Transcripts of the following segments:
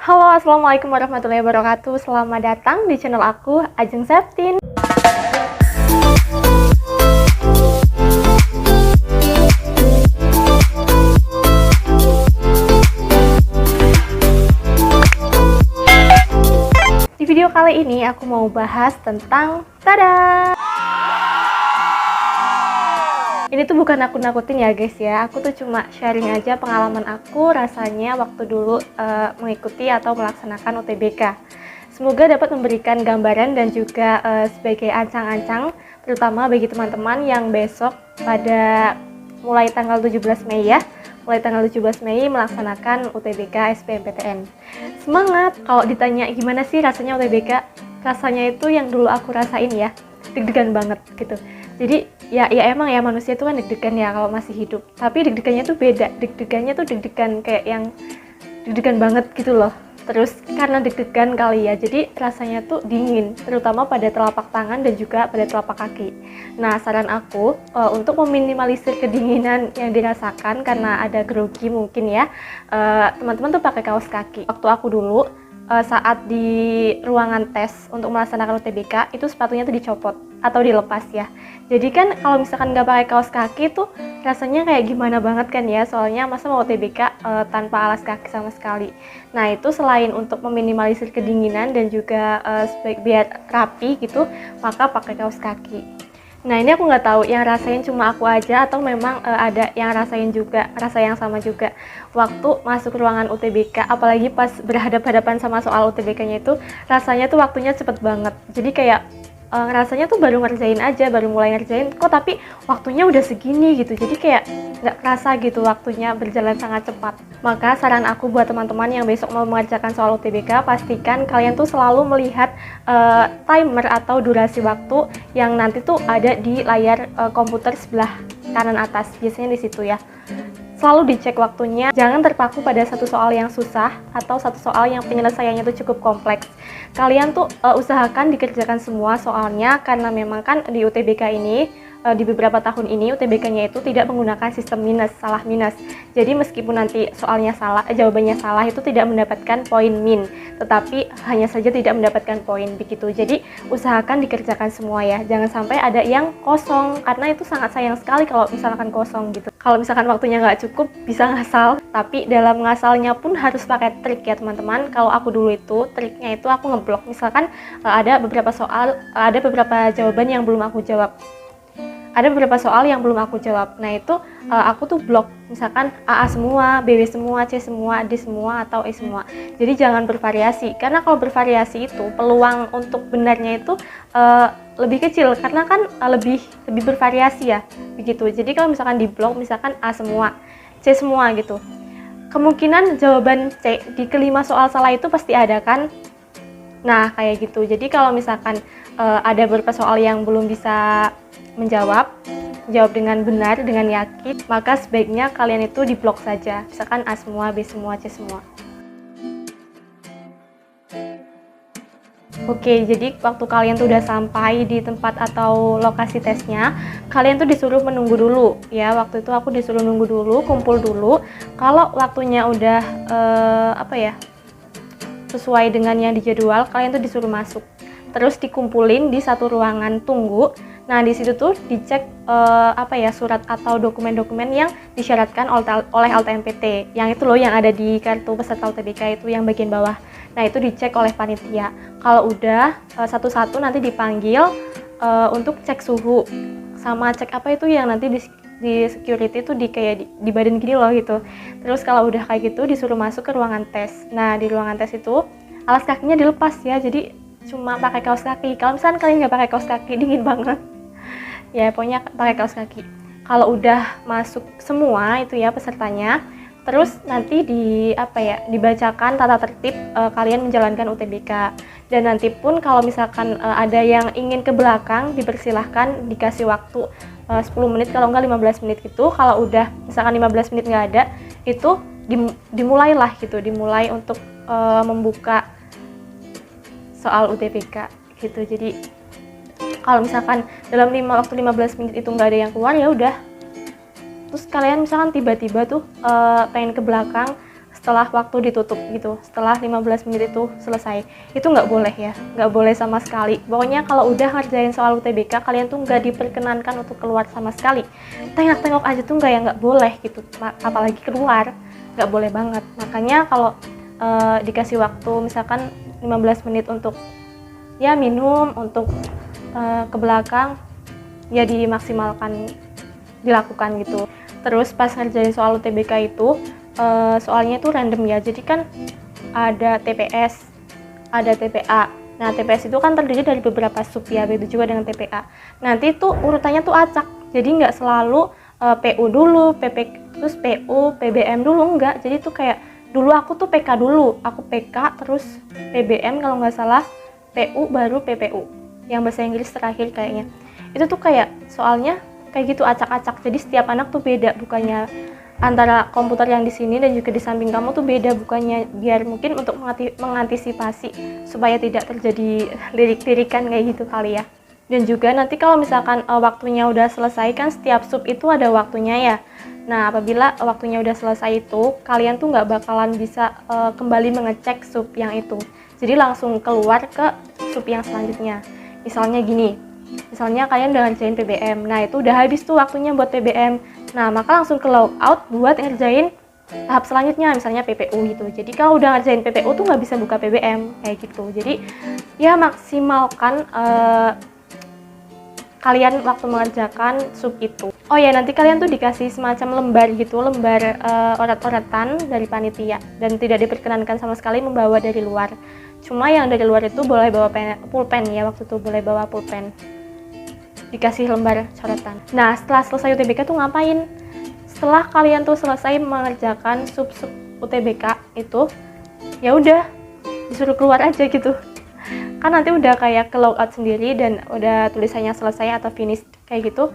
Halo, assalamualaikum warahmatullahi wabarakatuh. Selamat datang di channel aku, Ajeng Septin. Di video kali ini aku mau bahas tentang tada. Ini tuh bukan aku nakutin ya guys ya, aku tuh cuma sharing aja pengalaman aku rasanya waktu dulu mengikuti atau melaksanakan UTBK. Semoga dapat memberikan gambaran dan juga sebagai ancang-ancang, terutama bagi teman-teman yang besok pada mulai tanggal 17 Mei ya, mulai tanggal 17 Mei melaksanakan UTBK SBMPTN. Semangat! Kalau ditanya gimana sih rasanya UTBK, rasanya itu yang dulu aku rasain ya, deg-degan banget gitu. Jadi ya emang ya manusia itu kan deg-degan ya kalau masih hidup. Tapi deg-degannya tuh beda. Deg-degannya tuh deg-degan kayak yang deg-degan banget gitu loh. Terus karena deg-degan kali ya, jadi rasanya tuh dingin, terutama pada telapak tangan dan juga pada telapak kaki. Nah, saran aku untuk meminimalisir kedinginan yang dirasakan karena ada grogi mungkin ya, teman-teman tuh pakai kaos kaki. Waktu aku dulu saat di ruangan tes untuk melaksanakan UTBK itu sepatunya tuh dicopot atau dilepas ya. Jadi kan kalau misalkan nggak pakai kaos kaki tuh rasanya kayak gimana banget kan ya, soalnya masa mau UTBK tanpa alas kaki sama sekali. Nah itu selain untuk meminimalisir kedinginan dan juga biar rapi gitu, maka pakai kaos kaki. Nah ini aku nggak tahu yang rasain cuma aku aja atau memang ada yang rasain juga, rasa yang sama juga waktu masuk ruangan UTBK, apalagi pas berhadapan-hadapan sama soal UTBK-nya itu rasanya tuh waktunya cepet banget. Jadi kayak rasanya tuh baru ngerjain aja, baru mulai ngerjain kok tapi waktunya udah segini gitu. Jadi kayak nggak kerasa gitu waktunya berjalan sangat cepat. Maka saran aku buat teman-teman yang besok mau mengerjakan soal UTBK, pastikan kalian tuh selalu melihat timer atau durasi waktu yang nanti tuh ada di layar komputer sebelah kanan atas, biasanya di situ ya. Selalu dicek waktunya, jangan terpaku pada satu soal yang susah atau satu soal yang penyelesaiannya itu cukup kompleks. Kalian tuh usahakan dikerjakan semua soalnya, karena memang kan di UTBK ini, di beberapa tahun ini UTBK-nya itu tidak menggunakan sistem minus, salah minus. Jadi meskipun nanti soalnya salah, jawabannya salah itu tidak mendapatkan poin min, tetapi hanya saja tidak mendapatkan poin begitu. Jadi usahakan dikerjakan semua ya, jangan sampai ada yang kosong, karena itu sangat sayang sekali kalau misalkan kosong gitu. Kalau misalkan waktunya nggak cukup bisa ngasal, tapi dalam ngasalnya pun harus pakai trik ya teman-teman. Kalau aku dulu itu triknya itu aku ngeblok, misalkan ada beberapa soal, ada beberapa jawaban yang belum aku jawab. Ada beberapa soal yang belum aku jawab. Nah itu aku tuh blok, misalkan AA semua, BW semua, C semua, D semua, atau E semua. Jadi jangan bervariasi, karena kalau bervariasi itu peluang untuk benarnya itu lebih kecil, karena kan lebih bervariasi ya, begitu. Jadi kalau misalkan di blok, misalkan A semua, C semua gitu, kemungkinan jawaban C di kelima soal salah itu pasti ada kan. Nah kayak gitu. Jadi kalau misalkan ada beberapa soal yang belum bisa jawab dengan benar, dengan yakin, maka sebaiknya kalian itu diblok saja, misalkan A semua, B semua, C semua. Oke, jadi waktu kalian tuh udah sampai di tempat atau lokasi tesnya, kalian tuh disuruh menunggu dulu ya. Waktu itu aku disuruh nunggu dulu, kumpul dulu. Kalau waktunya udah sesuai dengan yang dijadwal, kalian tuh disuruh masuk. Terus dikumpulin di satu ruangan tunggu. Nah, di situ tuh dicek surat atau dokumen-dokumen yang disyaratkan oleh LTMPT. Yang itu loh yang ada di kartu peserta UTBK itu yang bagian bawah. Nah, itu dicek oleh panitia. Kalau udah satu-satu nanti dipanggil untuk cek suhu sama cek apa itu yang nanti di security itu di badan gini loh gitu. Terus kalau udah kayak gitu disuruh masuk ke ruangan tes. Nah, di ruangan tes itu alas kakinya dilepas ya. Jadi cuma pakai kaos kaki. Kalau misalnya kalian nggak pakai kaos kaki, dingin banget. Ya pokoknya pakai kaos kaki. Kalau udah masuk semua itu ya pesertanya, terus nanti dibacakan tata tertib kalian menjalankan UTBK. Dan nanti pun kalau misalkan ada yang ingin ke belakang, dipersilahkan dikasih waktu 10 menit, kalau enggak 15 menit gitu. Kalau udah misalkan 15 menit nggak ada, itu dimulailah gitu, dimulai untuk membuka soal UTBK gitu. Jadi kalau misalkan dalam waktu 15 menit itu nggak ada yang keluar, ya udah. Terus kalian misalkan tiba-tiba tuh pengen ke belakang, setelah waktu ditutup gitu, setelah 15 menit itu selesai. Itu nggak boleh ya, nggak boleh sama sekali. Pokoknya kalau udah ngerjain soal UTBK, kalian tuh nggak diperkenankan untuk keluar sama sekali. Tengok-tengok aja tuh nggak boleh gitu, apalagi keluar, nggak boleh banget. Makanya kalau dikasih waktu misalkan 15 menit untuk ya minum, untuk ke belakang, ya dimaksimalkan dilakukan gitu. Terus pas ngerjain soal UTBK itu soalnya itu random ya, jadi kan ada TPS, ada TPA. Nah TPS itu kan terdiri dari beberapa sub ya, begitu juga dengan TPA. Nanti tuh urutannya tuh acak, jadi nggak selalu PU dulu, terus PU, PBM dulu, enggak. Jadi tuh kayak dulu aku tuh PK dulu, aku PK terus PBM kalau nggak salah, PU baru PPU, yang bahasa Inggris terakhir kayaknya. Itu tuh kayak soalnya kayak gitu acak-acak, jadi setiap anak tuh beda, bukannya antara komputer yang di sini dan juga di samping kamu tuh beda, bukannya biar mungkin untuk mengantisipasi supaya tidak terjadi lirik-lirikan kayak gitu kali ya. Dan juga nanti kalau misalkan waktunya udah selesai kan setiap sub itu ada waktunya ya. Nah apabila waktunya udah selesai itu kalian tuh nggak bakalan bisa kembali mengecek sub yang itu, jadi langsung keluar ke sub yang selanjutnya. Misalnya gini, misalnya kalian udah ngerjain PBM, nah itu udah habis tuh waktunya buat PBM. Nah, maka langsung ke logout buat ngerjain tahap selanjutnya, misalnya PPU gitu. Jadi kalau udah ngerjain PPU tuh nggak bisa buka PBM, kayak gitu. Jadi ya maksimalkan kalian waktu mengerjakan sub itu. Oh ya, nanti kalian tuh dikasih semacam lembar gitu, lembar orat-oratan dari panitia. Dan tidak diperkenankan sama sekali membawa dari luar. Cuma yang dari luar itu boleh bawa pulpen ya, waktu itu boleh bawa pulpen. Dikasih lembar coretan. Nah setelah selesai UTBK tuh ngapain? Setelah kalian tuh selesai mengerjakan sub-sub UTBK itu, ya udah disuruh keluar aja gitu. Kan nanti udah kayak ke logout sendiri dan udah tulisannya selesai atau finish kayak gitu.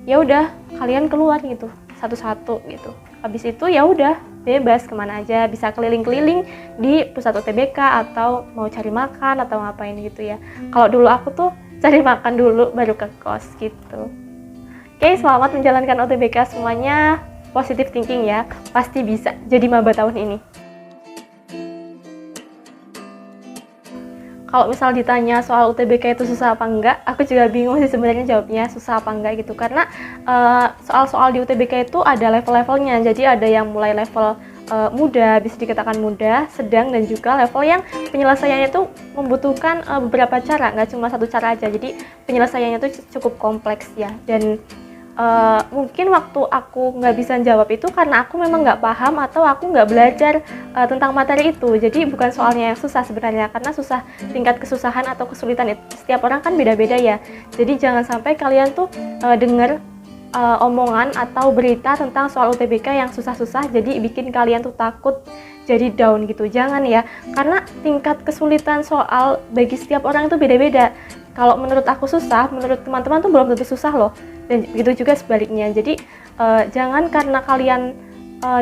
Ya udah kalian keluar gitu satu-satu gitu. Habis itu ya udah bebas kemana aja, bisa keliling-keliling di pusat UTBK atau mau cari makan atau ngapain gitu ya. Kalau dulu aku tuh cari makan dulu baru ke kos gitu. Oke, selamat menjalankan UTBK semuanya, positive thinking ya, pasti bisa jadi maba tahun ini. Kalau misal ditanya soal UTBK itu susah apa enggak, aku juga bingung sih sebenarnya jawabnya susah apa enggak gitu, karena soal-soal di UTBK itu ada level-levelnya. Jadi ada yang mulai level mudah, bisa dikatakan mudah, sedang, dan juga level yang penyelesaiannya itu membutuhkan beberapa cara, nggak cuma satu cara aja. Jadi penyelesaiannya itu cukup kompleks ya. Dan mungkin waktu aku nggak bisa jawab itu karena aku memang nggak paham atau aku nggak belajar tentang materi itu. Jadi bukan soalnya yang susah sebenarnya, karena tingkat kesusahan atau kesulitan itu setiap orang kan beda-beda ya. Jadi jangan sampai kalian tuh dengar omongan atau berita tentang soal UTBK yang susah-susah jadi bikin kalian tuh takut, jadi down gitu. Jangan ya, karena tingkat kesulitan soal bagi setiap orang itu beda-beda. Kalau menurut aku susah, menurut teman-teman tuh belum tentu susah loh, dan begitu juga sebaliknya. Jadi jangan karena kalian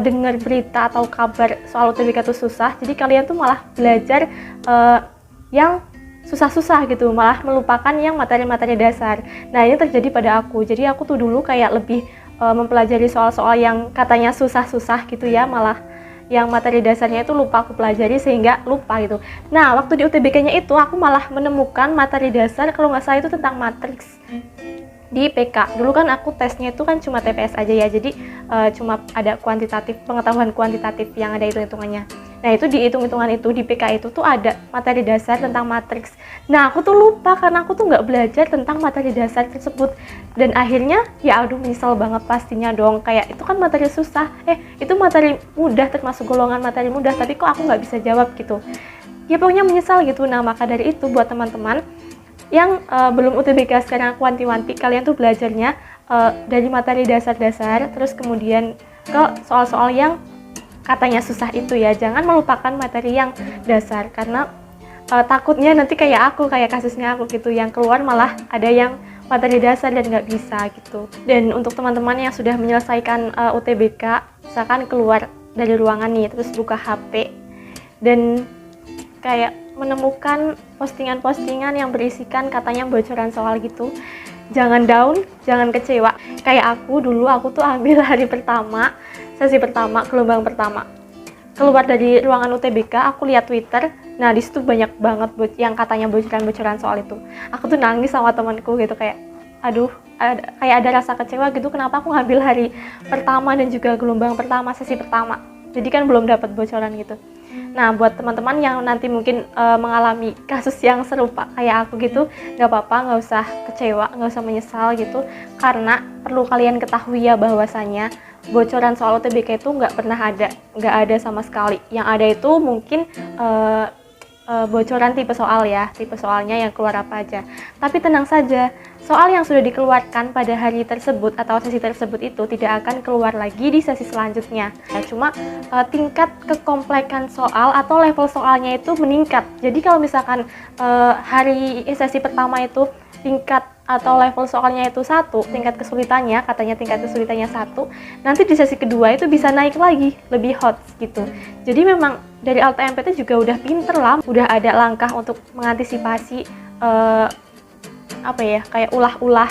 dengar berita atau kabar soal UTBK itu susah, jadi kalian tuh malah belajar yang susah-susah gitu, malah melupakan yang materi-materi dasar. Nah ini terjadi pada aku, jadi aku tuh dulu kayak lebih mempelajari soal-soal yang katanya susah-susah gitu ya, malah yang materi dasarnya itu lupa aku pelajari sehingga lupa gitu. Nah waktu di UTBK-nya itu aku malah menemukan materi dasar, kalau nggak salah itu tentang matriks di PK. Dulu kan aku tesnya itu kan cuma TPS aja ya, jadi cuma ada kuantitatif, pengetahuan kuantitatif yang ada hitung-hitungannya. Nah itu di hitung-hitungan itu, di PK itu tuh ada materi dasar tentang matriks. Nah aku tuh lupa karena aku tuh nggak belajar tentang materi dasar tersebut. Dan akhirnya ya aduh menyesal banget pastinya dong, kayak itu kan materi susah, itu materi mudah, termasuk golongan materi mudah, tapi kok aku nggak bisa jawab gitu. Ya pokoknya menyesal gitu. Nah maka dari itu buat teman-teman yang belum UTBK sekarang aku wanti-wanti, kalian tuh belajarnya dari materi dasar-dasar, terus kemudian ke soal-soal yang katanya susah itu ya. Jangan melupakan materi yang dasar, karena takutnya nanti kayak kasusnya aku gitu, yang keluar malah ada yang materi dasar dan nggak bisa gitu. Dan untuk teman-teman yang sudah menyelesaikan UTBK, misalkan keluar dari ruangan nih, terus buka HP dan kayak menemukan postingan-postingan yang berisikan katanya bocoran soal gitu, jangan down, jangan kecewa. Kayak aku dulu, aku tuh ambil hari pertama, sesi pertama, gelombang pertama. keluar dari ruangan UTBK, aku lihat Twitter. Nah, di situ banyak banget yang katanya bocoran-bocoran soal itu. Aku tuh nangis sama temanku gitu, kayak aduh, kayak ada rasa kecewa gitu, kenapa aku ngambil hari pertama dan juga gelombang pertama, sesi pertama. Jadi kan belum dapat bocoran gitu. Nah, buat teman-teman yang nanti mungkin mengalami kasus yang serupa kayak aku gitu, nggak apa-apa, nggak usah kecewa, nggak usah menyesal gitu, karena perlu kalian ketahui ya bahwasanya bocoran soal UTBK itu nggak pernah ada, nggak ada sama sekali. Yang ada itu mungkin bocoran tipe soal ya, tipe soalnya yang keluar apa aja. Tapi tenang saja, soal yang sudah dikeluarkan pada hari tersebut atau sesi tersebut itu tidak akan keluar lagi di sesi selanjutnya. Nah, cuma tingkat kekomplekan soal atau level soalnya itu meningkat. Jadi kalau misalkan hari sesi pertama itu tingkat atau level soalnya itu 1, tingkat kesulitannya, katanya tingkat kesulitannya 1, nanti di sesi kedua itu bisa naik lagi, lebih hot gitu. Jadi memang dari LTMPT juga udah pinter lah, udah ada langkah untuk mengantisipasi kayak ulah-ulah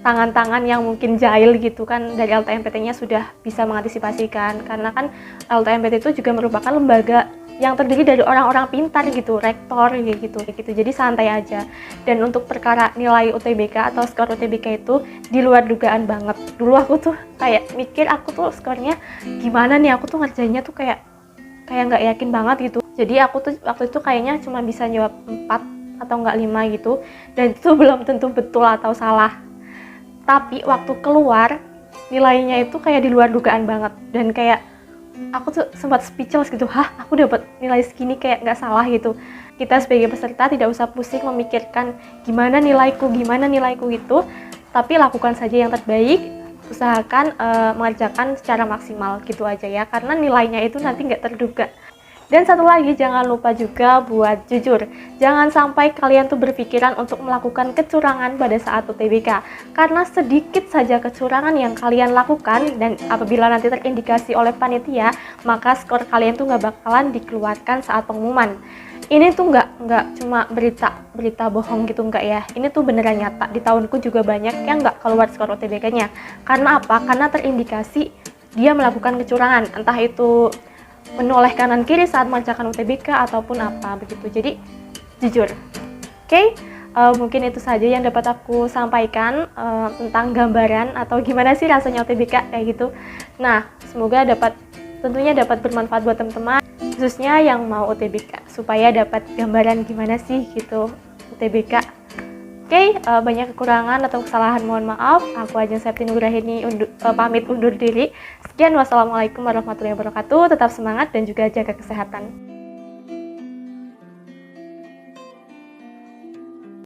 tangan-tangan yang mungkin jahil gitu kan. Dari LTMPT-nya sudah bisa mengantisipasikan, karena kan LTMPT itu juga merupakan lembaga yang terdiri dari orang-orang pintar gitu, rektor gitu. Jadi santai aja. Dan untuk perkara nilai UTBK atau skor UTBK itu di luar dugaan banget. Dulu aku tuh kayak mikir, aku tuh skornya gimana nih, aku tuh ngerjainnya tuh kayak nggak yakin banget gitu. Jadi aku tuh waktu itu kayaknya cuma bisa jawab 4 atau nggak 5 gitu, dan itu belum tentu betul atau salah. Tapi waktu keluar nilainya itu kayak di luar dugaan banget, dan kayak aku tuh sempat speechless gitu, aku dapat nilai segini, kayak nggak salah gitu. Kita sebagai peserta tidak usah pusing memikirkan gimana nilaiku gitu, tapi lakukan saja yang terbaik, usahakan mengerjakan secara maksimal gitu aja ya, karena nilainya itu nanti nggak terduga. Dan satu lagi, jangan lupa juga buat jujur. Jangan sampai kalian tuh berpikiran untuk melakukan kecurangan pada saat UTBK. Karena sedikit saja kecurangan yang kalian lakukan, dan apabila nanti terindikasi oleh panitia, maka skor kalian tuh nggak bakalan dikeluarkan saat pengumuman. Ini tuh nggak cuma berita bohong gitu, nggak ya. Ini tuh beneran nyata. Di tahunku juga banyak yang nggak keluar skor UTBK-nya. Karena apa? Karena terindikasi dia melakukan kecurangan. Entah itu menoleh kanan kiri saat mengerjakan UTBK ataupun apa begitu. Jadi jujur. Oke, mungkin itu saja yang dapat aku sampaikan tentang gambaran atau gimana sih rasanya UTBK kayak gitu. Nah, semoga tentunya dapat bermanfaat buat teman-teman, khususnya yang mau UTBK, supaya dapat gambaran gimana sih gitu UTBK. Oke, banyak kekurangan atau kesalahan mohon maaf. Aku Ajeng Septi Nugrahini pamit undur diri. Sekian, wassalamualaikum warahmatullahi wabarakatuh. Tetap semangat dan juga jaga kesehatan.